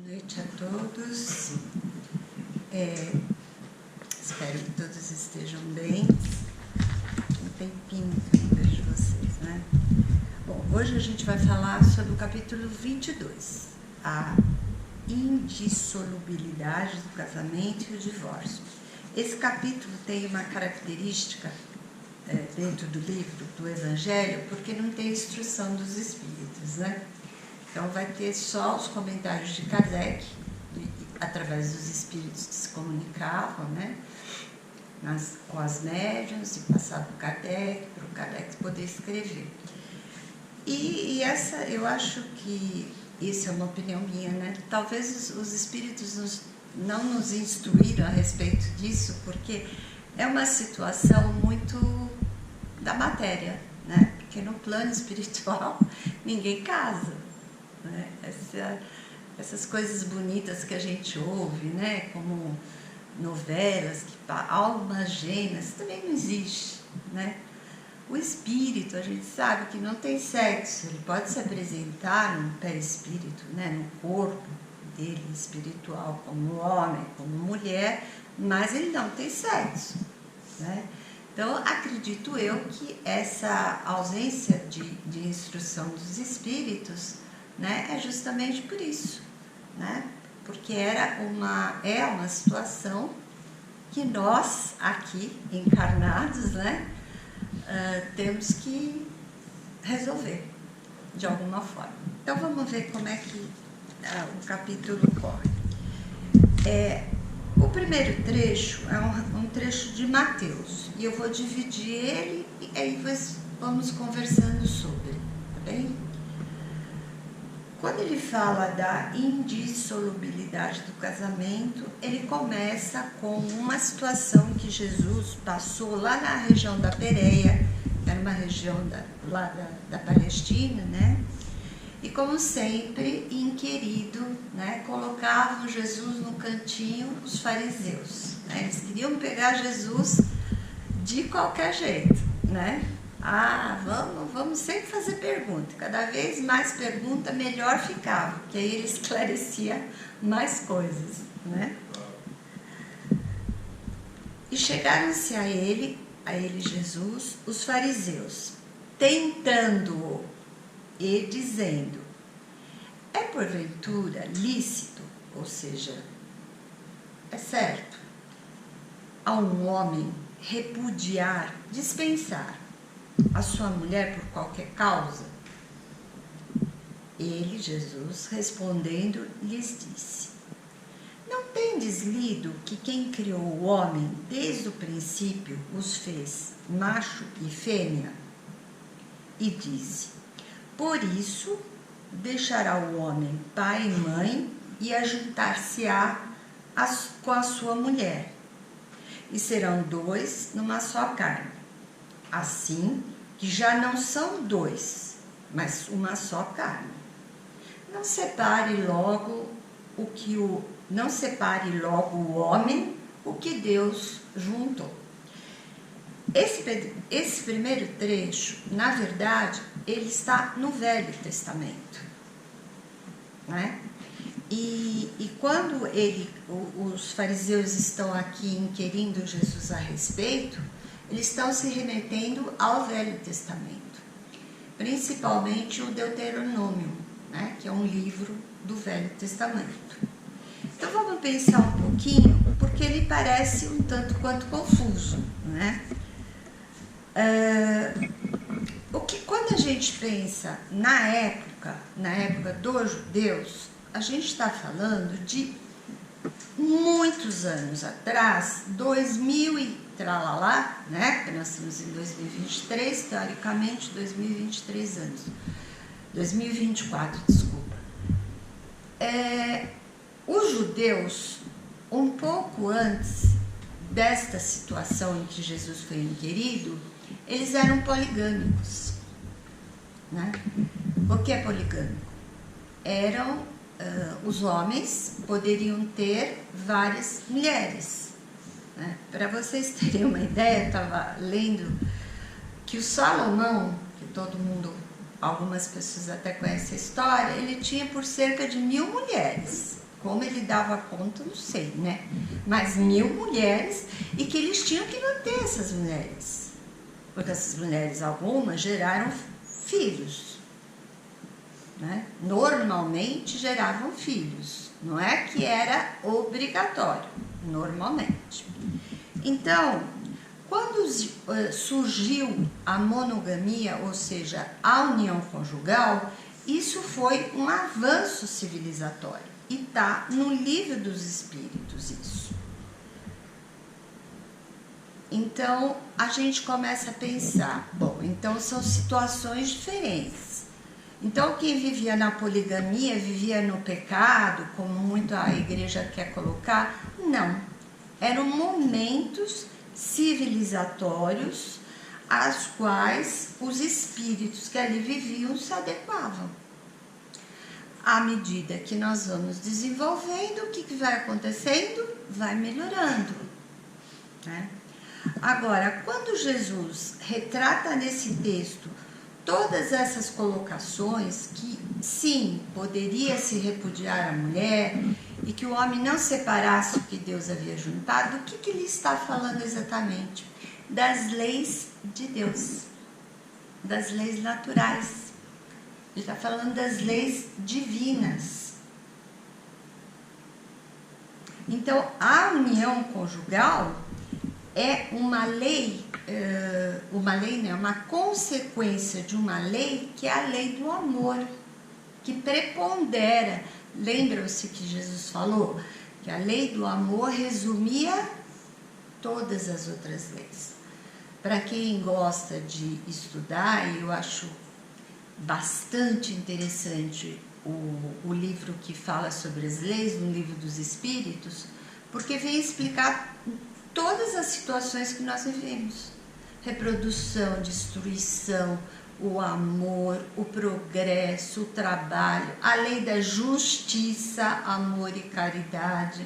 noite a todos. Espero que todos estejam bem. Um tempinho que eu não vejo vocês, né? Bom, hoje a gente vai falar sobre o capítulo 22, a indissolubilidade do casamento e o divórcio. Esse capítulo tem uma característica dentro do livro, do Evangelho, porque não tem instrução dos Espíritos, né? Então vai ter só os comentários de Kardec, através dos Espíritos que se comunicavam, né? Com as médiuns, e passar para o Kardec, para o Kardec poder escrever. E essa, eu acho que, isso é uma opinião minha, né? Talvez os Espíritos não nos instruíram a respeito disso, porque é uma situação muito da matéria, né? Porque no plano espiritual ninguém casa, né? Essas coisas bonitas que a gente ouve, né? Como novelas, almas gêmeas, também não existe, né? O espírito, a gente sabe que não tem sexo, ele pode se apresentar num perispírito, né? No corpo dele espiritual, como homem, como mulher, mas ele não tem sexo, né? Então, acredito eu que essa ausência de instrução dos espíritos, né, é justamente por isso, né? Porque é uma situação que nós, aqui, encarnados, né, temos que resolver, de alguma forma. Então, vamos ver como é que o capítulo corre. O primeiro trecho é um trecho de Mateus, e eu vou dividir ele, e aí vamos conversando sobre, tá bem? Quando ele fala da indissolubilidade do casamento, ele começa com uma situação que Jesus passou lá na região da Pérea, que era uma região lá da Palestina, né? E como sempre, inquirido, né, colocavam Jesus no cantinho os fariseus, né? Eles queriam pegar Jesus de qualquer jeito, né? Vamos sempre fazer pergunta. Cada vez mais pergunta, melhor ficava, porque aí ele esclarecia mais coisas, né? E chegaram-se a ele Jesus, os fariseus, tentando-o e dizendo: é porventura lícito, ou seja, é certo, a um homem repudiar, dispensar a sua mulher por qualquer causa? Ele, Jesus, respondendo, lhes disse: não tendes lido que quem criou o homem desde o princípio os fez macho e fêmea? E disse: por isso deixará o homem pai e mãe e ajuntar-se-á com a sua mulher, e serão dois numa só carne. Assim que já não são dois, mas uma só carne. Não separe logo o homem o que Deus juntou. Esse primeiro trecho, na verdade, ele está no Velho Testamento, né? E quando os fariseus estão aqui inquirindo Jesus a respeito, eles estão se remetendo ao Velho Testamento, principalmente o Deuteronômio, né, que é um livro do Velho Testamento. Então vamos pensar um pouquinho, porque ele parece um tanto quanto confuso, né? Quando a gente pensa na época dos judeus, a gente está falando de muitos anos atrás, 2000 e tralalá, né? Porque nós estamos em 2023, teoricamente 2023 anos. 2024, desculpa. Os judeus, um pouco antes desta situação em que Jesus foi inquirido, eles eram poligâmicos, né? O que é poligâmico? Os homens poderiam ter várias mulheres, né? Para vocês terem uma ideia, eu estava lendo que o Salomão, que algumas pessoas até conhecem a história, ele tinha por cerca de 1000 mulheres. Como ele dava conta, não sei, né? Mas 1000 mulheres, e que eles tinham que manter essas mulheres. Porque essas mulheres, algumas, geraram filhos. Né? Normalmente geravam filhos. Não é que era obrigatório, normalmente. Então, quando surgiu a monogamia, ou seja, a união conjugal, isso foi um avanço civilizatório. E está no Livro dos Espíritos isso. Então, a gente começa a pensar, bom, então são situações diferentes. Então, quem vivia na poligamia, vivia no pecado, como muito a igreja quer colocar? Não. Eram momentos civilizatórios aos quais os espíritos que ali viviam se adequavam. À medida que nós vamos desenvolvendo, o que vai acontecendo? Vai melhorando. Né? Agora, quando Jesus retrata nesse texto todas essas colocações que, sim, poderia se repudiar a mulher e que o homem não separasse o que Deus havia juntado, o que ele está falando exatamente? Das leis de Deus, das leis naturais. Ele está falando das leis divinas. Então, a união conjugal é uma lei, uma consequência de uma lei que é a lei do amor, que prepondera. Lembram-se que Jesus falou que a lei do amor resumia todas as outras leis. Para quem gosta de estudar, e eu acho bastante interessante o livro que fala sobre as leis, no Livro dos Espíritos, porque vem explicar todas as situações que nós vivemos. Reprodução, destruição, o amor, o progresso, o trabalho, a lei da justiça, amor e caridade.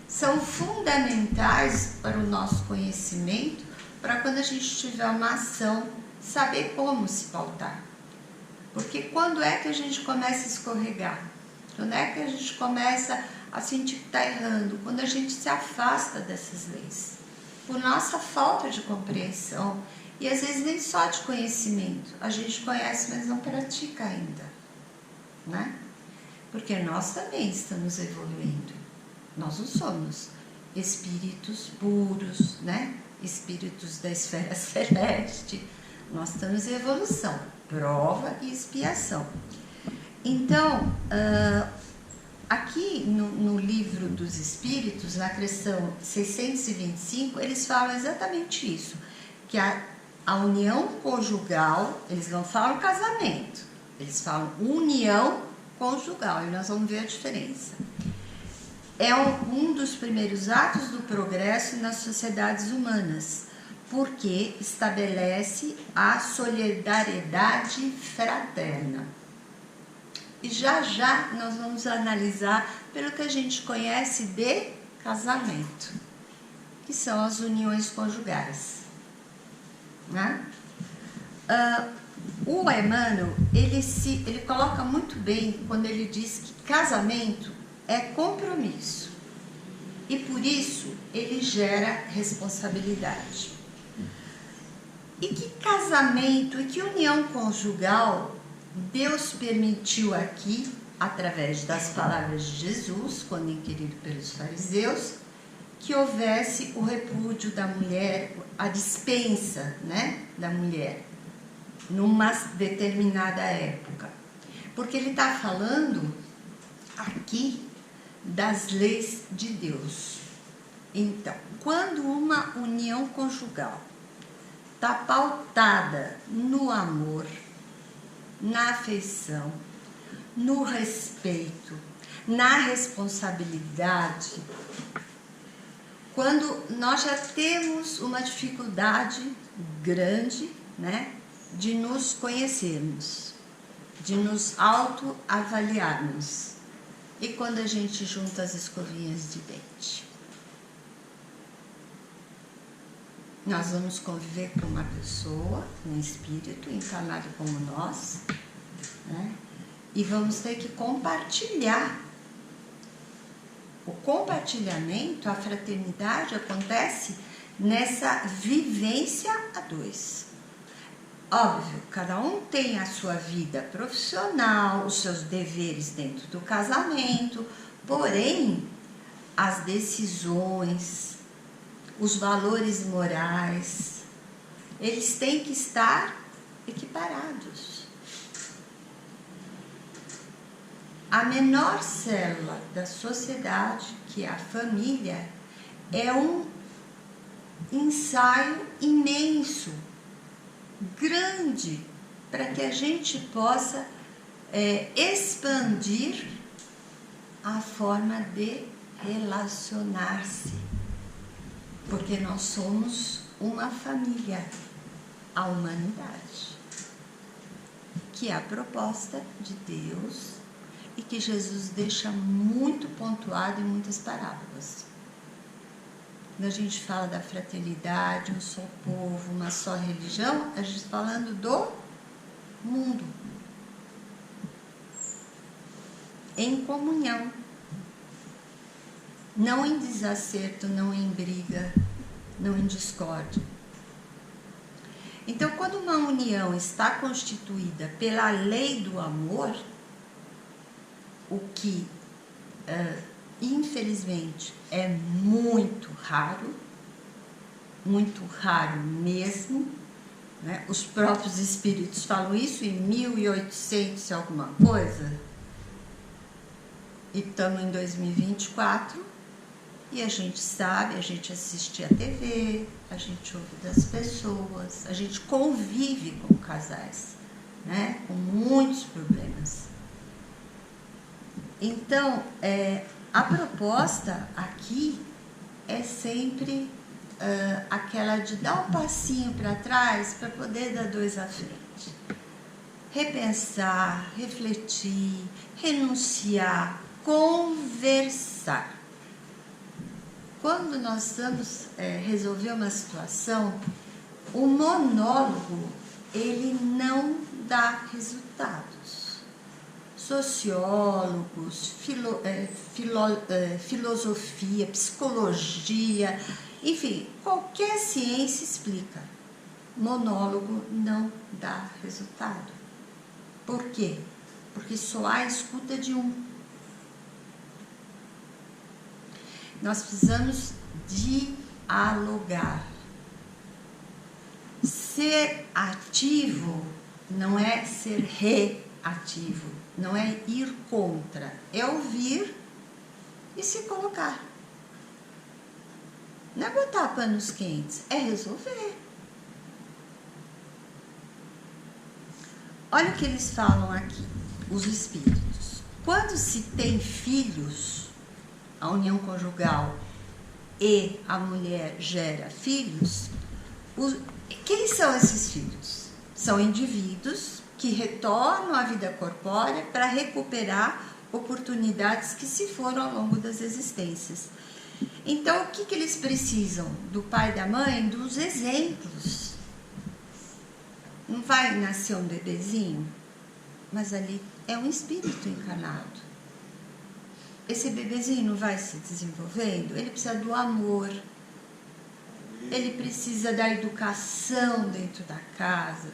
São fundamentais para o nosso conhecimento, para quando a gente tiver uma ação, saber como se pautar. Porque quando é que a gente começa a escorregar? Quando é que a gente começa a sentir que está errando? Quando a gente se afasta dessas leis. Por nossa falta de compreensão. E às vezes nem só de conhecimento. A gente conhece, mas não pratica ainda. Né? Porque nós também estamos evoluindo. Nós não somos espíritos puros, né? Espíritos da esfera celeste. Nós estamos em evolução, prova e expiação. Então, aqui no Livro dos Espíritos, na questão 625, eles falam exatamente isso, que a união conjugal, eles não falam casamento, eles falam união conjugal, e nós vamos ver a diferença. É um dos primeiros atos do progresso nas sociedades humanas, porque estabelece a solidariedade fraterna. E já já nós vamos analisar pelo que a gente conhece de casamento, que são as uniões conjugais. Né? O Emmanuel, ele coloca muito bem quando ele diz que casamento é compromisso e por isso ele gera responsabilidade. E que casamento e que união conjugal Deus permitiu aqui, através das palavras de Jesus, quando inquirido pelos fariseus, que houvesse o repúdio da mulher, a dispensa, né, da mulher, numa determinada época. Porque ele está falando aqui das leis de Deus. Então, quando uma união conjugal está pautada no amor, na afeição, no respeito, na responsabilidade, quando nós já temos uma dificuldade grande, né, de nos conhecermos, de nos autoavaliarmos, e quando a gente junta as escovinhas de dente. Nós vamos conviver com uma pessoa, um espírito encarnado como nós, né? e vamos ter que compartilhar. O compartilhamento, a fraternidade acontece nessa vivência a dois. Óbvio, cada um tem a sua vida profissional, os seus deveres dentro do casamento, porém, as decisões, os valores morais, eles têm que estar equiparados. A menor célula da sociedade, que é a família, é um ensaio imenso, grande, para que a gente possa expandir a forma de relacionar-se, porque nós somos uma família, a humanidade, que é a proposta de Deus e que Jesus deixa muito pontuado em muitas parábolas. Quando a gente fala da fraternidade, um só povo, uma só religião, a gente está falando do mundo, em comunhão, não em desacerto, não em briga, não em discórdia. Então, quando uma união está constituída pela lei do amor, o que, infelizmente, é muito raro mesmo, né? Os próprios espíritos falam isso em 1800 e alguma coisa, e estamos em 2024, e a gente sabe, a gente assiste a TV, a gente ouve das pessoas, a gente convive com casais, né? Com muitos problemas. Então, a proposta aqui é sempre aquela de dar um passinho para trás para poder dar dois à frente. Repensar, refletir, renunciar, conversar. Quando nós vamos resolver uma situação, o monólogo, ele não dá resultados. Sociólogos, filosofia, psicologia, enfim, qualquer ciência explica. Monólogo não dá resultado. Por quê? Porque só há escuta de um. Nós precisamos dialogar. Ser ativo não é ser reativo. Não é ir contra, é ouvir e se colocar. Não é botar panos quentes, é resolver. Olha o que eles falam aqui, os espíritos. Quando se tem filhos, a união conjugal e a mulher gera filhos, quem são esses filhos? São indivíduos que retornam à vida corpórea para recuperar oportunidades que se foram ao longo das existências. Então, o que eles precisam? Do pai e da mãe? Dos exemplos. Não vai nascer um bebezinho, mas ali é um espírito encarnado. Esse bebezinho não vai se desenvolvendo, ele precisa do amor, ele precisa da educação dentro da casa,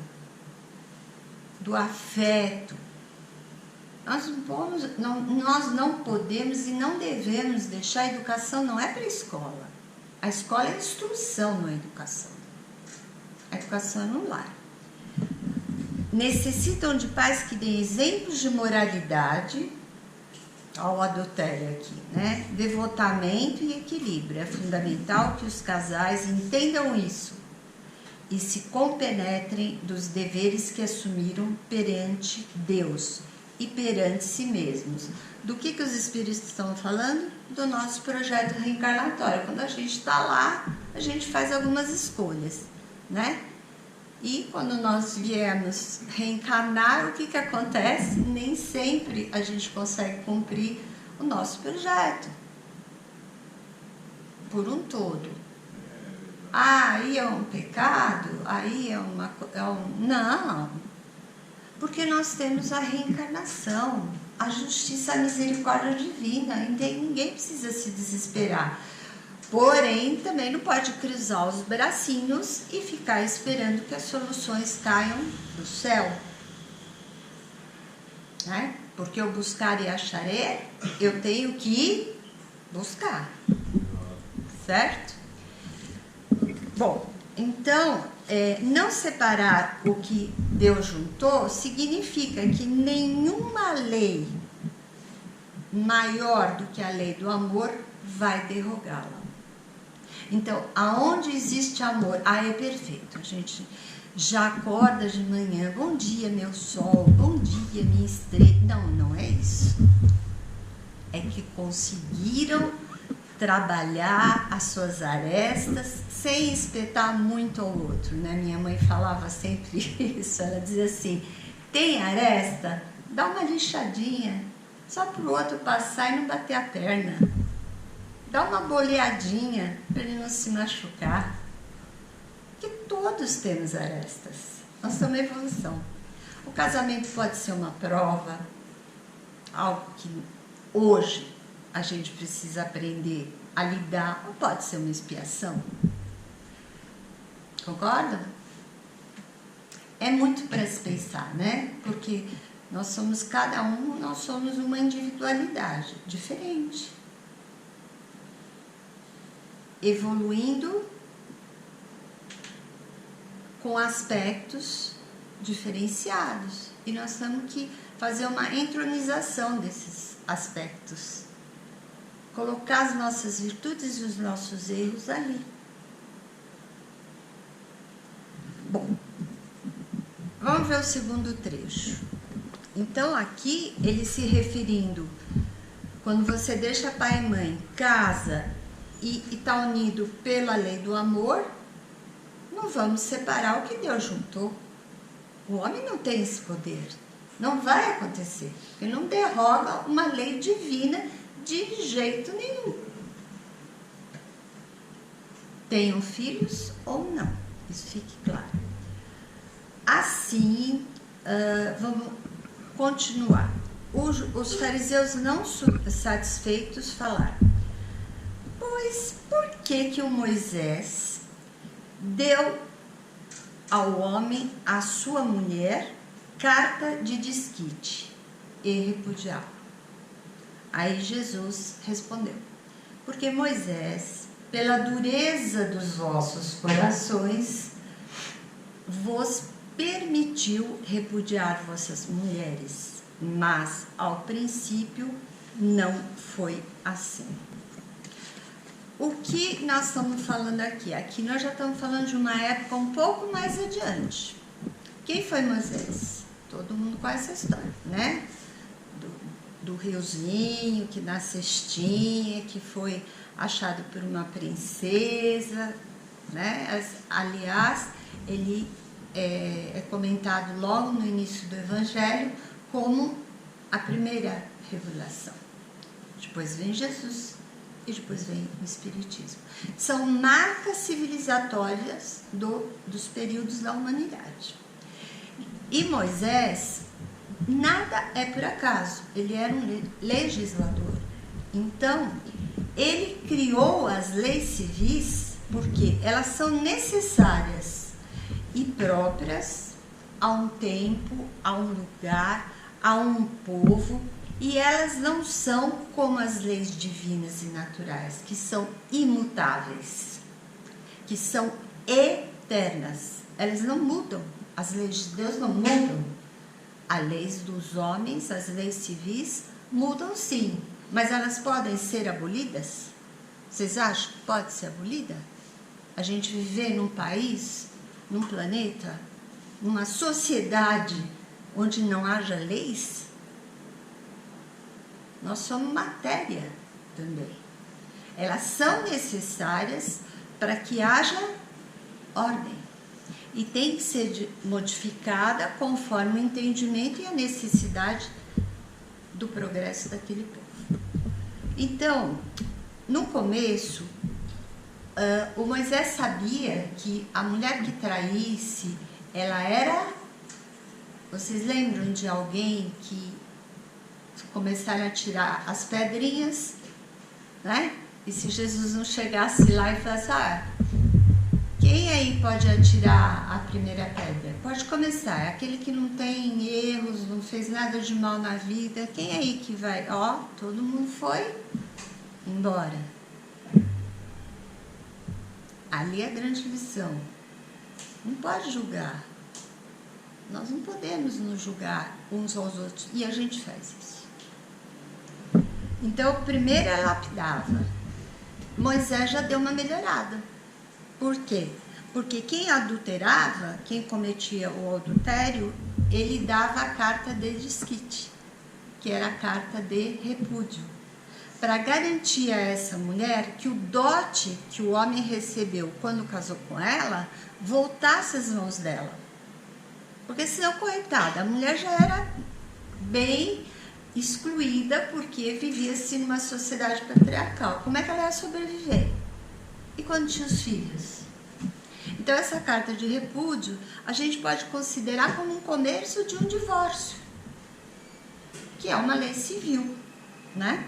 do afeto. Nós não podemos e não devemos deixar a educação, não é para a escola. A escola é a instrução, não é a educação. A educação é no lar. Necessitam de pais que deem exemplos de moralidade, ao adultério aqui, né? Devotamento e equilíbrio. É fundamental que os casais entendam isso e se compenetrem dos deveres que assumiram perante Deus e perante si mesmos. Do que os espíritos estão falando? Do nosso projeto reencarnatório. Quando a gente está lá, a gente faz algumas escolhas, né? E quando nós viemos reencarnar, o que acontece? Nem sempre a gente consegue cumprir o nosso projeto por um todo. Aí é um pecado? Aí é uma... Não. Porque nós temos a reencarnação, a justiça, a misericórdia divina, ninguém precisa se desesperar. Porém, também não pode cruzar os bracinhos e ficar esperando que as soluções caiam do céu. Né? Porque eu buscar e acharei, eu tenho que buscar. Certo? Bom, então, não separar o que Deus juntou significa que nenhuma lei maior do que a lei do amor vai derrogá-la. Então, aonde existe amor, é perfeito. A gente já acorda de manhã, bom dia meu sol, bom dia minha estrela. Não é isso. É que conseguiram trabalhar as suas arestas sem espetar muito ao outro, né? Minha mãe falava sempre isso, ela dizia assim, tem aresta? Dá uma lixadinha, só para o outro passar e não bater a perna. Dá uma boleadinha para ele não se machucar. Porque todos temos arestas, nós somos evolução. O casamento pode ser uma prova, algo que hoje a gente precisa aprender a lidar, ou pode ser uma expiação. Concordam? É muito para se pensar, né? Porque nós somos cada um, nós somos uma individualidade diferente. Evoluindo com aspectos diferenciados. E nós temos que fazer uma entronização desses aspectos. Colocar as nossas virtudes e os nossos erros ali. Bom, vamos ver o segundo trecho. Então, aqui, ele se referindo, quando você deixa pai e mãe, casa e está unido pela lei do amor, não vamos separar o que Deus juntou. O homem não tem esse poder. Não vai acontecer. Ele não derroga uma lei divina de jeito nenhum. Tenham filhos ou não. Isso fique claro. Assim, vamos continuar. Os fariseus não satisfeitos falaram, pois por que o Moisés deu ao homem, a sua mulher, carta de desquite e repudiá-lo? Aí Jesus respondeu, porque Moisés, pela dureza dos vossos corações, vos permitiu repudiar vossas mulheres, mas ao princípio não foi assim. O que nós estamos falando aqui? Aqui nós já estamos falando de uma época um pouco mais adiante. Quem foi Moisés? Todo mundo conhece a história, né? Do riozinho, que na cestinha, que foi achado por uma princesa, né? Aliás, ele é comentado logo no início do Evangelho como a primeira revelação. Depois vem Jesus e depois vem o Espiritismo. São marcas civilizatórias dos períodos da humanidade. E Moisés, nada é por acaso, ele era um legislador. Então, ele criou as leis civis porque elas são necessárias e próprias a um tempo, a um lugar, a um povo, e elas não são como as leis divinas e naturais, que são imutáveis, que são eternas. Elas não mudam, as leis de Deus não mudam. As leis dos homens, as leis civis, mudam sim, mas elas podem ser abolidas? Vocês acham que pode ser abolida? A gente viver num país, num planeta, numa sociedade onde não haja leis? Nós somos matéria também. Elas são necessárias para que haja ordem. E tem que ser modificada conforme o entendimento e a necessidade do progresso daquele povo. Então, no começo, o Moisés sabia que a mulher que traísse, ela era Vocês lembram de alguém que começaram a tirar as pedrinhas, né? E se Jesus não chegasse lá e falasse, quem aí pode atirar a primeira pedra? Pode começar, é aquele que não tem erros, não fez nada de mal na vida, quem aí que vai? Todo mundo foi embora. Ali é a grande lição. Não pode julgar. Nós não podemos nos julgar uns aos outros. E a gente faz isso. Então, primeiro ela lapidava. Moisés já deu uma melhorada. Por quê? Porque quem adulterava, quem cometia o adultério, ele dava a carta de desquite, que era a carta de repúdio, para garantir a essa mulher que o dote que o homem recebeu quando casou com ela voltasse às mãos dela. Porque senão, coitada, a mulher já era bem excluída porque vivia-se numa sociedade patriarcal. Como é que ela ia sobreviver? E quando tinha os filhos? Então, essa carta de repúdio a gente pode considerar como um começo de um divórcio, que é uma lei civil, né?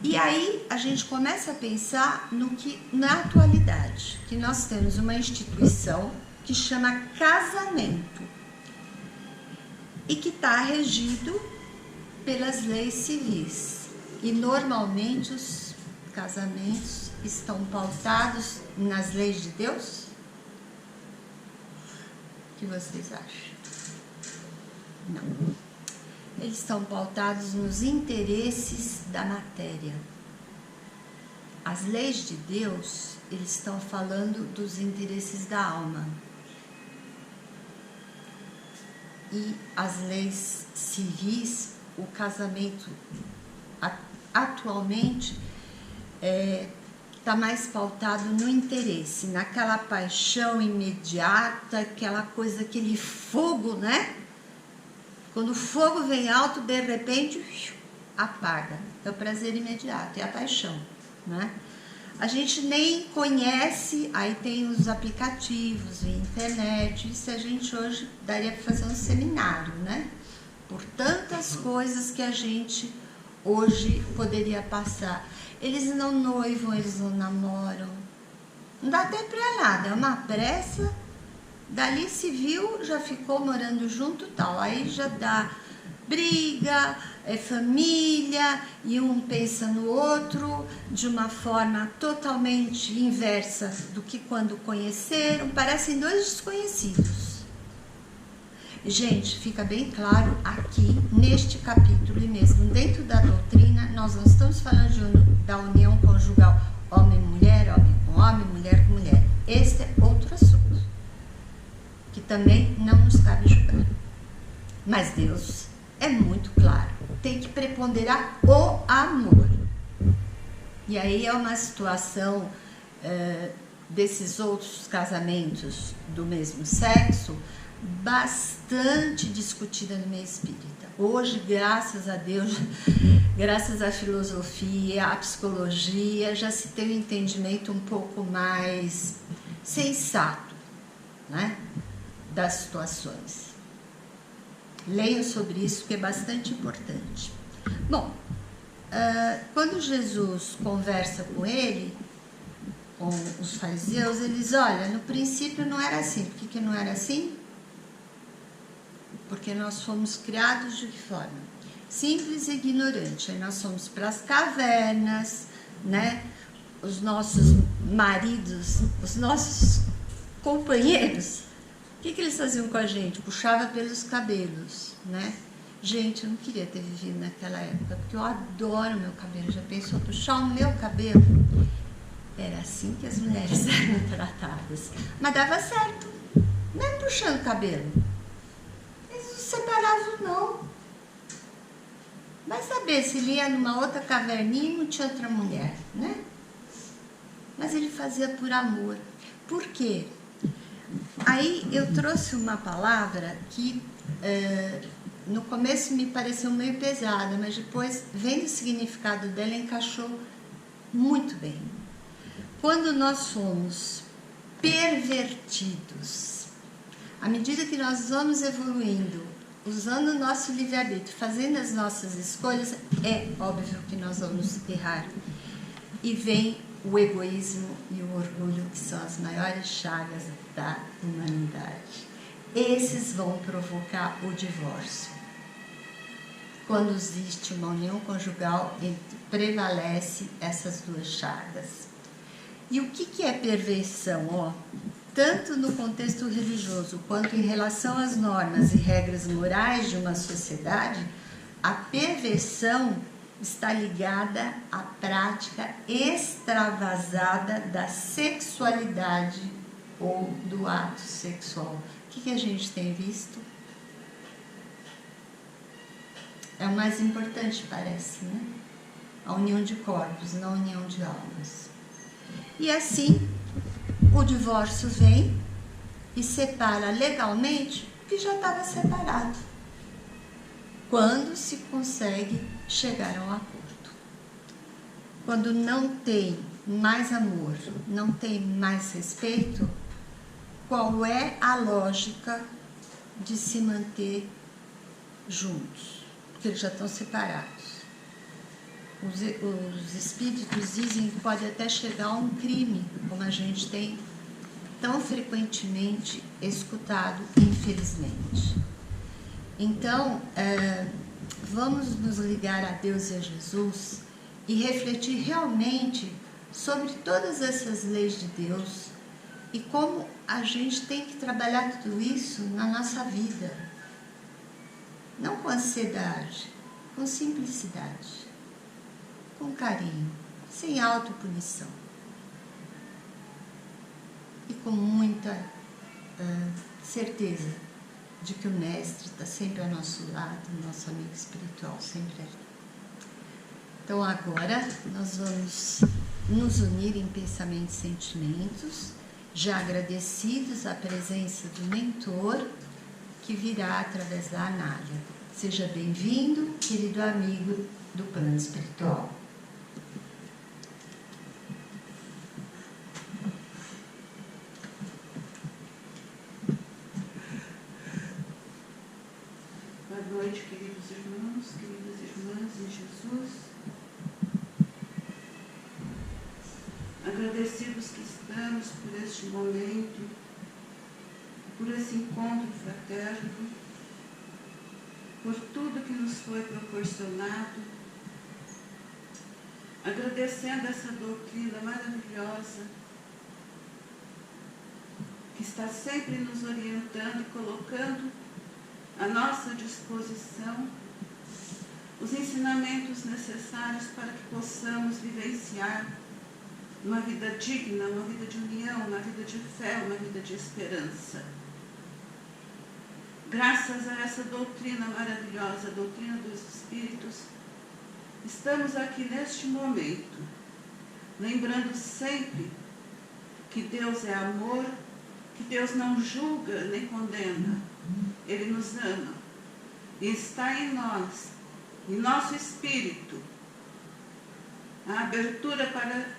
E aí a gente começa a pensar no que na atualidade, que nós temos uma instituição que chama casamento e que está regido pelas leis civis. E normalmente os casamentos estão pautados nas leis de Deus? O que vocês acham? Não. Eles estão pautados nos interesses da matéria. As leis de Deus, eles estão falando dos interesses da alma. E as leis civis, o casamento atualmente está mais pautado no interesse, naquela paixão imediata, aquela coisa, aquele fogo, né? Quando o fogo vem alto, de repente, apaga. É o prazer imediato, é a paixão, né? A gente nem conhece, aí tem os aplicativos, a internet, isso a gente hoje daria para fazer um seminário, né? Por tantas coisas que a gente hoje poderia passar. Eles não noivam, eles não namoram. Não dá tempo para nada, é uma pressa. Dali se viu, já ficou morando junto e tal. Aí já dá briga, é família, e um pensa no outro de uma forma totalmente inversa do que quando conheceram. Parecem dois desconhecidos. Gente, fica bem claro aqui, neste capítulo e mesmo dentro da doutrina, nós não estamos falando da união conjugal homem-mulher, homem com homem, mulher com mulher. Esse é outro assunto, que também não nos cabe julgar. Mas Deus é muito claro, tem que preponderar o amor. E aí é uma situação desses outros casamentos do mesmo sexo bastante discutida no meio espírita. Hoje, graças a Deus, graças à filosofia, à psicologia, já se tem um entendimento um pouco mais sensato, né, das situações. Leiam sobre isso, que é bastante importante. Bom, quando Jesus conversa com ele, com os fariseus, eles, olha, no princípio não era assim. Por que não era assim? Porque nós fomos criados de que forma? Simples e ignorante. Aí nós fomos para as cavernas, né? Os nossos maridos, os nossos companheiros, o que eles faziam com a gente? Puxava pelos cabelos, né? Gente, eu não queria ter vivido naquela época, porque eu adoro meu cabelo. Já pensou, puxar o meu cabelo? Era assim que as mulheres eram tratadas. Mas dava certo, não é puxando o cabelo. Eles não separavam, não. Vai saber se ele ia numa outra caverninha e não tinha outra mulher, né? Mas ele fazia por amor. Por quê? Aí eu trouxe uma palavra que no começo me pareceu meio pesada, mas depois, vendo o significado dela, encaixou muito bem. Quando nós somos pervertidos, à medida que nós vamos evoluindo usando o nosso livre-arbítrio, fazendo as nossas escolhas, é óbvio que nós vamos errar. E vem o egoísmo e o orgulho, que são as maiores chagas da humanidade. Esses vão provocar o divórcio. Quando existe uma união conjugal, prevalece essas duas chagas. E o que é perversão? Tanto no contexto religioso quanto em relação às normas e regras morais de uma sociedade, a perversão está ligada à prática extravasada da sexualidade ou do ato sexual. O que a gente tem visto? É o mais importante, parece, né? A união de corpos, não a união de almas. E assim, o divórcio vem e separa legalmente o que já estava separado. Quando se consegue chegar a um acordo. Quando não tem mais amor, não tem mais respeito, qual é a lógica de se manter juntos? Porque eles já estão separados. Os espíritos dizem que pode até chegar a um crime, como a gente tem tão frequentemente escutado, infelizmente. Então, vamos nos ligar a Deus e a Jesus e refletir realmente sobre todas essas leis de Deus e como a gente tem que trabalhar tudo isso na nossa vida. Não com ansiedade, com simplicidade, com carinho, sem autopunição e com muita certeza de que o Mestre está sempre ao nosso lado, nosso amigo espiritual, sempre ali. Então agora nós vamos nos unir em pensamentos e sentimentos, já agradecidos à presença do mentor que virá através da Anália. Seja bem-vindo, querido amigo do plano espiritual. Boa noite, queridos irmãos, queridas irmãs em Jesus. Agradecidos que estamos por este momento, por esse encontro fraterno, por tudo que nos foi proporcionado, agradecendo essa doutrina maravilhosa que está sempre nos orientando e colocando à nossa disposição os ensinamentos necessários para que possamos vivenciar uma vida digna, uma vida de união, uma vida de fé, uma vida de esperança. Graças a essa doutrina maravilhosa, a doutrina dos Espíritos, estamos aqui neste momento, lembrando sempre que Deus é amor, que Deus não julga nem condena, Ele nos ama e está em nós, em nosso espírito, a abertura para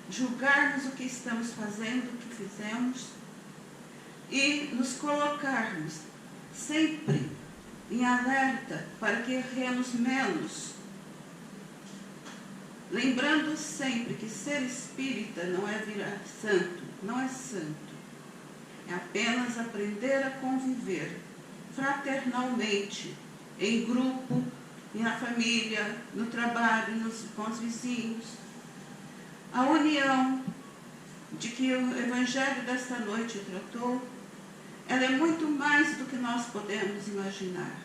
julgarmos o que estamos fazendo, o que fizemos e nos colocarmos sempre em alerta para que erremos menos, lembrando sempre que ser espírita não é virar santo, não é santo, é apenas aprender a conviver fraternalmente, em grupo, na família, no trabalho, com os vizinhos. A união de que o Evangelho desta noite tratou, ela é muito mais do que nós podemos imaginar.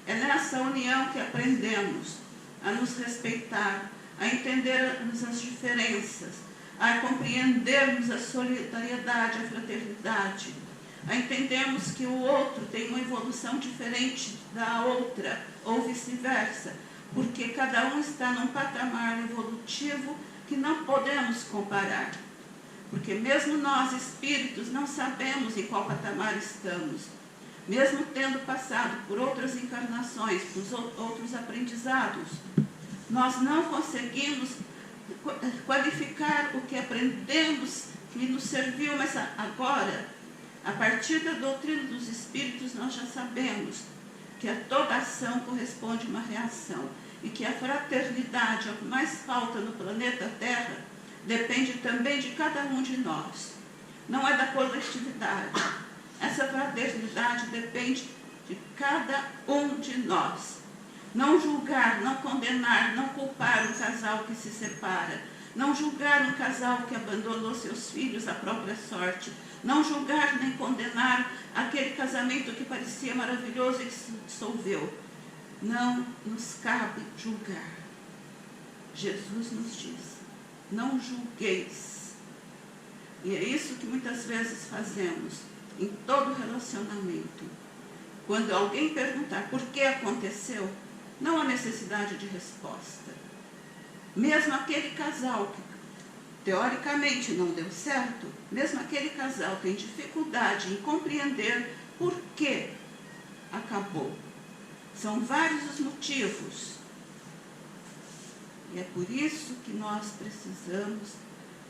É nessa união que aprendemos a nos respeitar, a entendermos as diferenças, a compreendermos a solidariedade, a fraternidade, a entendermos que o outro tem uma evolução diferente da outra, ou vice-versa, porque cada um está num patamar evolutivo que não podemos comparar. Porque mesmo nós, espíritos, não sabemos em qual patamar estamos. Mesmo tendo passado por outras encarnações, por outros aprendizados, nós não conseguimos qualificar o que aprendemos, que nos serviu, mas agora, a partir da doutrina dos Espíritos, nós já sabemos que a toda ação corresponde uma reação e que a fraternidade, é o que mais falta no planeta Terra, depende também de cada um de nós. Não é da coletividade. Essa fraternidade depende de cada um de nós. Não julgar, não condenar, não culpar um casal que se separa. Não julgar um casal que abandonou seus filhos à própria sorte. Não julgar nem condenar aquele casamento que parecia maravilhoso e que se dissolveu. Não nos cabe julgar. Jesus nos diz, não julgueis. E é isso que muitas vezes fazemos em todo relacionamento. Quando alguém perguntar por que aconteceu, não há necessidade de resposta. Mesmo aquele casal que teoricamente não deu certo, mesmo aquele casal tem dificuldade em compreender por que acabou. São vários os motivos. E é por isso que nós precisamos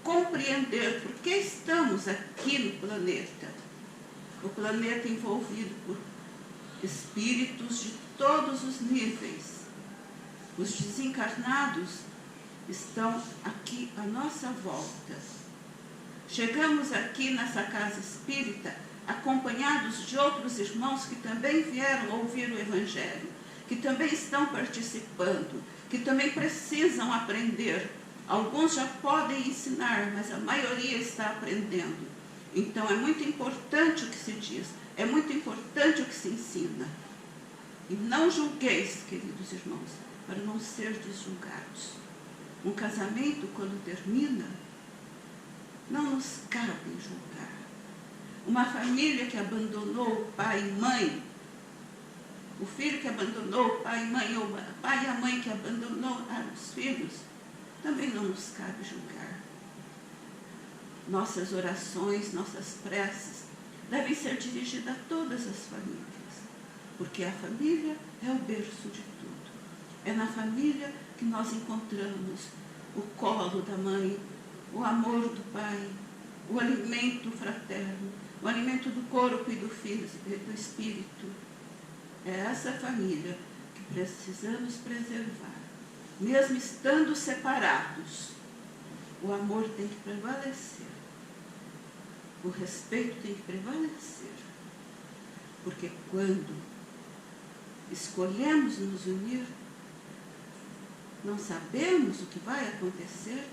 compreender por que estamos aqui no planeta. O planeta envolvido por espíritos de todos os níveis. Os desencarnados estão aqui à nossa volta. Chegamos aqui nessa casa espírita acompanhados de outros irmãos que também vieram ouvir o Evangelho, que também estão participando, que também precisam aprender. Alguns já podem ensinar, mas a maioria está aprendendo. Então é muito importante o que se diz, é muito importante o que se ensina. E não julgueis, queridos irmãos, para não ser julgados. Um casamento, quando termina, não nos cabe julgar. Uma família que abandonou o pai e mãe, o filho que abandonou o pai e mãe, ou o pai e a mãe que abandonou os filhos, também não nos cabe julgar. Nossas orações, nossas preces devem ser dirigidas a todas as famílias, porque a família é o berço de tudo. É na família que nós encontramos o colo da mãe, o amor do pai, o alimento fraterno, o alimento do corpo e do filho e do espírito. É essa família que precisamos preservar. Mesmo estando separados, o amor tem que prevalecer. O respeito tem que prevalecer. Porque quando escolhemos nos unir, não sabemos o que vai acontecer,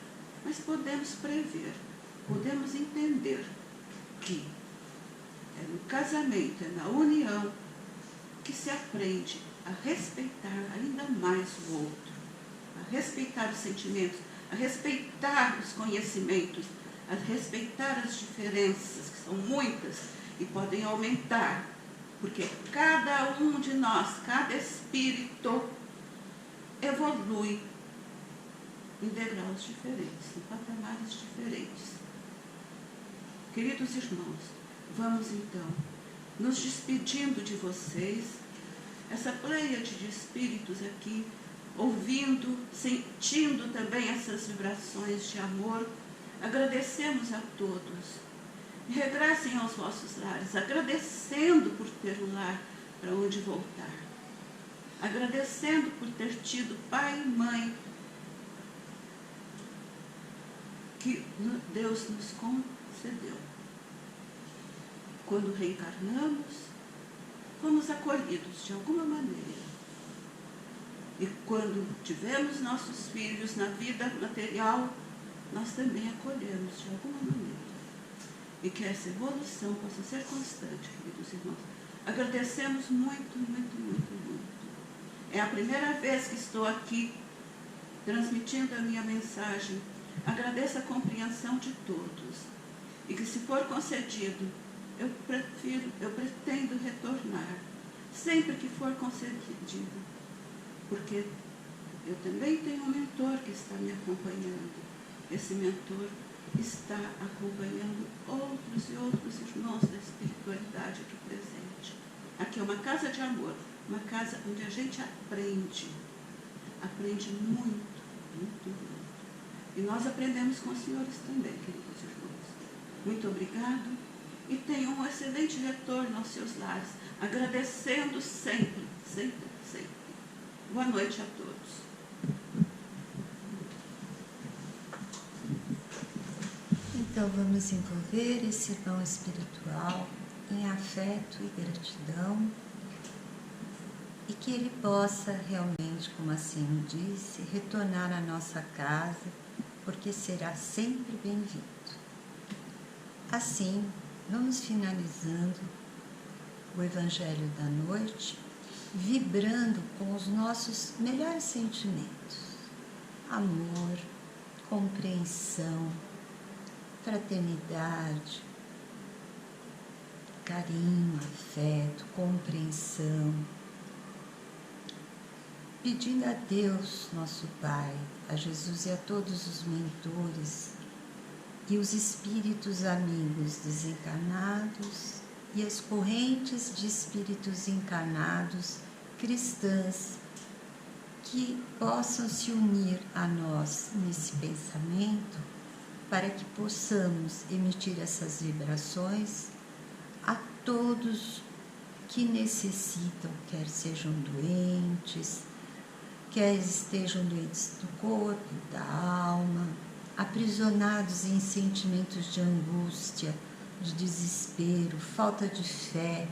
mas podemos prever, podemos entender que é no casamento, é na união, que se aprende a respeitar ainda mais o outro, a respeitar os sentimentos, a respeitar os conhecimentos, a respeitar as diferenças, que são muitas e podem aumentar, porque cada um de nós, cada espírito, evolui em degraus diferentes, em patamares diferentes. Queridos irmãos, vamos então nos despedindo de vocês, essa pleiade de espíritos aqui, ouvindo, sentindo também essas vibrações de amor. Agradecemos a todos. Regressem aos vossos lares, agradecendo por ter um lar para onde voltar. Agradecendo por ter tido pai e mãe que Deus nos concedeu. Quando reencarnamos, fomos acolhidos de alguma maneira. E quando tivemos nossos filhos na vida material, nós também acolhemos de alguma maneira. E que essa evolução possa ser constante, queridos irmãos. Agradecemos muito, muito, muito, muito. É a primeira vez que estou aqui transmitindo a minha mensagem. Agradeço a compreensão de todos. E que, se for concedido, eu pretendo retornar, sempre que for concedido, porque eu também tenho um mentor que está me acompanhando. Esse mentor está acompanhando outros e outros irmãos da espiritualidade aqui presente. Aqui é uma casa de amor, uma casa onde a gente aprende muito, muito, muito. E nós aprendemos com os senhores também, queridos irmãos. Muito obrigado. E tenham um excelente retorno aos seus lares, agradecendo sempre sempre, sempre. Boa noite a todos. Então vamos envolver esse irmão espiritual em afeto e gratidão e que ele possa realmente, como assim disse, retornar à nossa casa, porque será sempre bem-vindo. Assim, vamos finalizando o Evangelho da noite, vibrando com os nossos melhores sentimentos: amor, compreensão, fraternidade, carinho, afeto, compreensão, pedindo a Deus, nosso Pai, a Jesus e a todos os mentores e os espíritos amigos desencarnados e as correntes de espíritos encarnados cristãs que possam se unir a nós nesse pensamento para que possamos emitir essas vibrações a todos que necessitam, quer sejam doentes, quer estejam doentes do corpo, da alma, aprisionados em sentimentos de angústia, de desespero, falta de fé,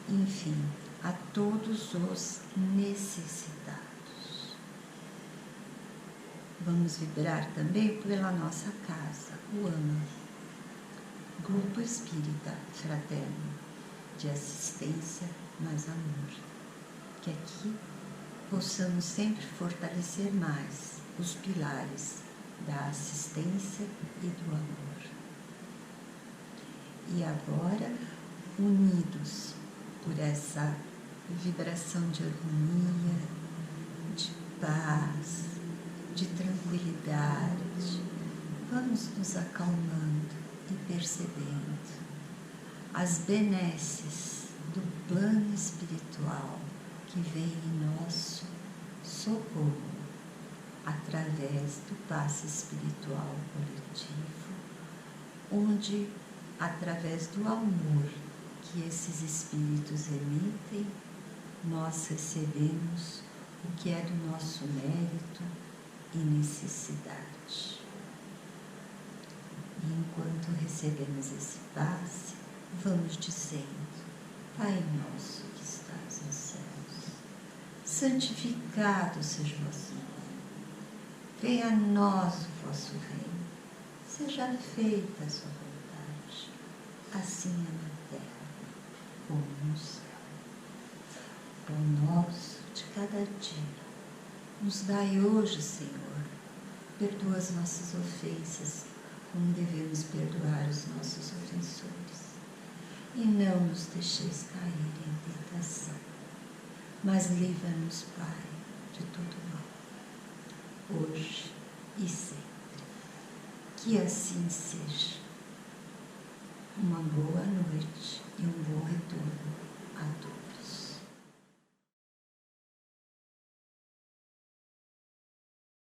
enfim, a todos os necessitados. Vamos vibrar também pela nossa casa, o AMA, Grupo Espírita Fraterno de Assistência mais Amor, que aqui possamos sempre fortalecer mais os pilares da assistência e do amor. E agora, unidos por essa vibração de harmonia, de paz, de tranquilidade, vamos nos acalmando e percebendo as benesses do plano espiritual que vem em nosso socorro através do passe espiritual coletivo, onde, através do amor que esses espíritos emitem, nós recebemos o que é do nosso mérito e necessidade. E enquanto recebemos esse passe, vamos dizendo: Pai nosso que estás nos céus, santificado seja o vosso nome, venha a nós o vosso reino, seja feita a sua vontade, assim é na terra como no céu. O pão nosso de cada dia nos dai hoje, Senhor. Perdoa as nossas ofensas, como devemos perdoar os nossos ofensores. E não nos deixeis cair em tentação, mas livra-nos, Pai, de todo mal, hoje e sempre. Que assim seja. Uma boa noite e um bom retorno a todos.